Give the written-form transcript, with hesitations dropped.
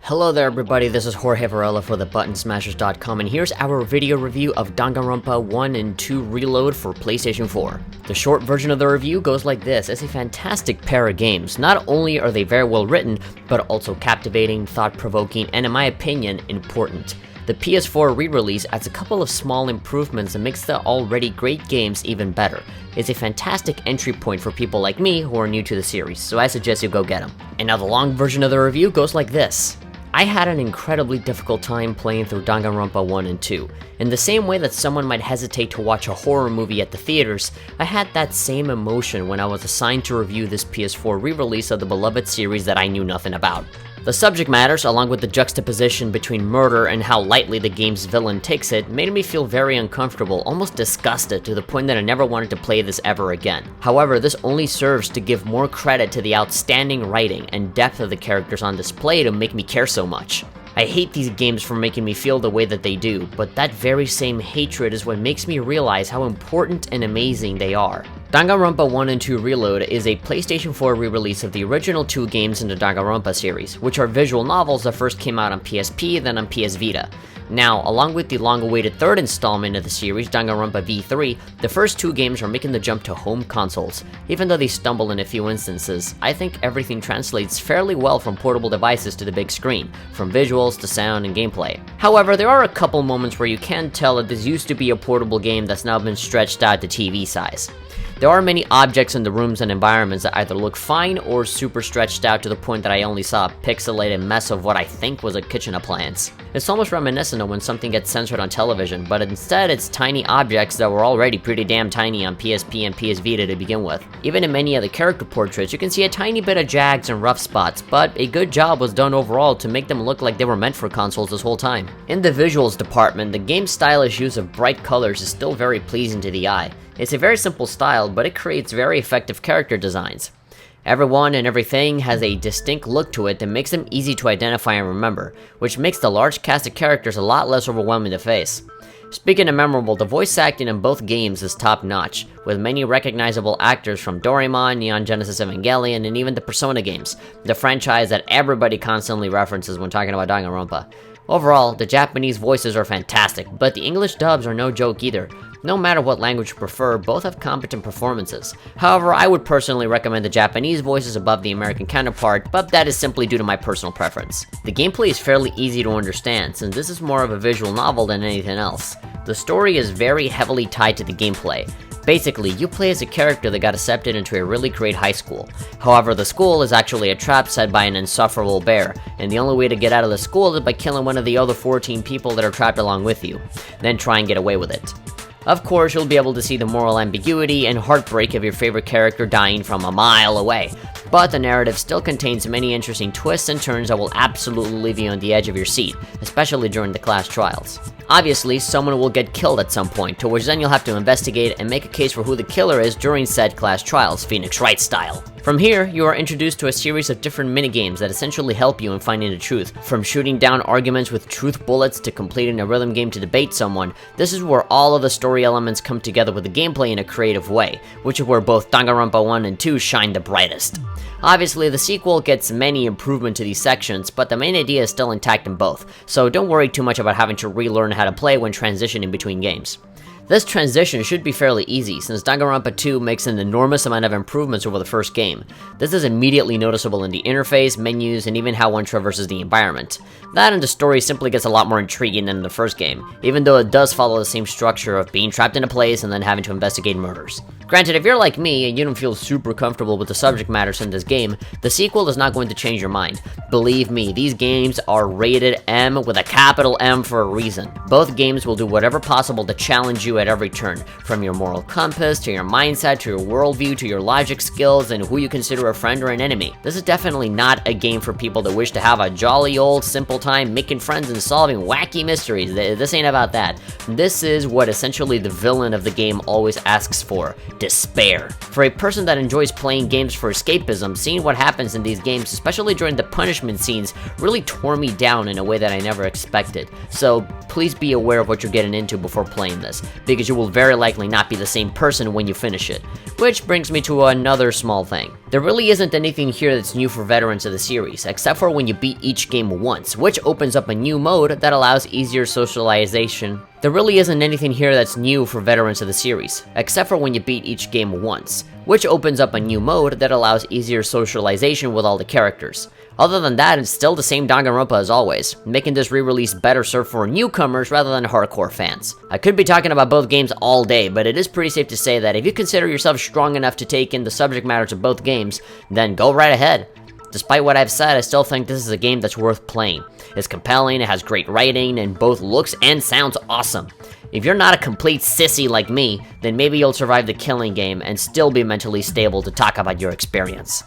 Hello there everybody, this is Jorge Varela for thebuttonsmashers.com, and here's our video review of Danganronpa 1 and 2 Reload for PlayStation 4. The short version of the review goes like this. It's a fantastic pair of games. Not only are they very well written, but also captivating, thought-provoking, and in my opinion, important. The PS4 re-release adds a couple of small improvements and makes the already great games even better. It's a fantastic entry point for people like me who are new to the series, so I suggest you go get them. And now the long version of the review goes like this. I had an incredibly difficult time playing through Danganronpa 1 and 2. In the same way that someone might hesitate to watch a horror movie at the theaters, I had that same emotion when I was assigned to review this PS4 re-release of the beloved series that I knew nothing about. The subject matters, along with the juxtaposition between murder and how lightly the game's villain takes it, made me feel very uncomfortable, almost disgusted, to the point that I never wanted to play this ever again. However, this only serves to give more credit to the outstanding writing and depth of the characters on display to make me care so much. I hate these games for making me feel the way that they do, but that very same hatred is what makes me realize how important and amazing they are. Danganronpa 1 and 2 Reload is a PlayStation 4 re-release of the original two games in the Danganronpa series, which are visual novels that first came out on PSP, then on PS Vita. Now, along with the long-awaited third installment of the series, Danganronpa V3, the first two games are making the jump to home consoles. Even though they stumble in a few instances, I think everything translates fairly well from portable devices to the big screen, from visuals to sound and gameplay. However, there are a couple moments where you can tell that this used to be a portable game that's now been stretched out to TV size. There are many objects in the rooms and environments that either look fine or super stretched out to the point that I only saw a pixelated mess of what I think was a kitchen appliance. It's almost reminiscent of when something gets censored on television, but instead it's tiny objects that were already pretty damn tiny on PSP and PS Vita to begin with. Even in many of the character portraits, you can see a tiny bit of jags and rough spots, but a good job was done overall to make them look like they were meant for consoles this whole time. In the visuals department, the game's stylish use of bright colors is still very pleasing to the eye. It's a very simple style, but it creates very effective character designs. Everyone and everything has a distinct look to it that makes them easy to identify and remember, which makes the large cast of characters a lot less overwhelming to face. Speaking of memorable, the voice acting in both games is top-notch, with many recognizable actors from Doraemon, Neon Genesis Evangelion, and even the Persona games, the franchise that everybody constantly references when talking about Danganronpa. Overall, the Japanese voices are fantastic, but the English dubs are no joke either. No matter what language you prefer, both have competent performances. However, I would personally recommend the Japanese voices above the American counterpart, but that is simply due to my personal preference. The gameplay is fairly easy to understand, since this is more of a visual novel than anything else. The story is very heavily tied to the gameplay. Basically, you play as a character that got accepted into a really great high school. However, the school is actually a trap set by an insufferable bear, and the only way to get out of the school is by killing one of the other 14 people that are trapped along with you, then try and get away with it. Of course, you'll be able to see the moral ambiguity and heartbreak of your favorite character dying from a mile away, but the narrative still contains many interesting twists and turns that will absolutely leave you on the edge of your seat, especially during the class trials. Obviously, someone will get killed at some point, to which then you'll have to investigate and make a case for who the killer is during said class trials, Phoenix Wright style. From here, you are introduced to a series of different minigames that essentially help you in finding the truth. From shooting down arguments with truth bullets to completing a rhythm game to debate someone, this is where all of the story elements come together with the gameplay in a creative way, which is where both Danganronpa 1 and 2 shine the brightest. Obviously, the sequel gets many improvements to these sections, but the main idea is still intact in both, so don't worry too much about having to relearn how to play when transitioning between games. This transition should be fairly easy, since Danganronpa 2 makes an enormous amount of improvements over the first game. This is immediately noticeable in the interface, menus, and even how one traverses the environment. That and the story simply gets a lot more intriguing than in the first game, even though it does follow the same structure of being trapped in a place and then having to investigate murders. Granted, if you're like me and you don't feel super comfortable with the subject matters in this game, the sequel is not going to change your mind. Believe me, these games are rated M with a capital M for a reason. Both games will do whatever possible to challenge you at every turn, from your moral compass, to your mindset, to your worldview, to your logic skills, and who you consider a friend or an enemy. This is definitely not a game for people that wish to have a jolly old simple time making friends and solving wacky mysteries. This ain't about that. This is what essentially the villain of the game always asks for. despair. For a person that enjoys playing games for escapism, seeing what happens in these games, especially during the punishment scenes, really tore me down in a way that I never expected. So please be aware of what you're getting into before playing this, because you will very likely not be the same person when you finish it. Which brings me to another small thing. There really isn't anything here that's new for veterans of the series, except for when you beat each game once, which opens up a new mode that allows easier socialization. There really isn't anything here that's new for veterans of the series, except for when you beat each game once, which opens up a new mode that allows easier socialization with all the characters. Other than that, it's still the same Danganronpa as always, making this re-release better served for newcomers rather than hardcore fans. I could be talking about both games all day, but it is pretty safe to say that if you consider yourself strong enough to take in the subject matters of both games, then go right ahead. Despite what I've said, I still think this is a game that's worth playing. It's compelling, it has great writing, and both looks and sounds awesome. If you're not a complete sissy like me, then maybe you'll survive the killing game and still be mentally stable to talk about your experience.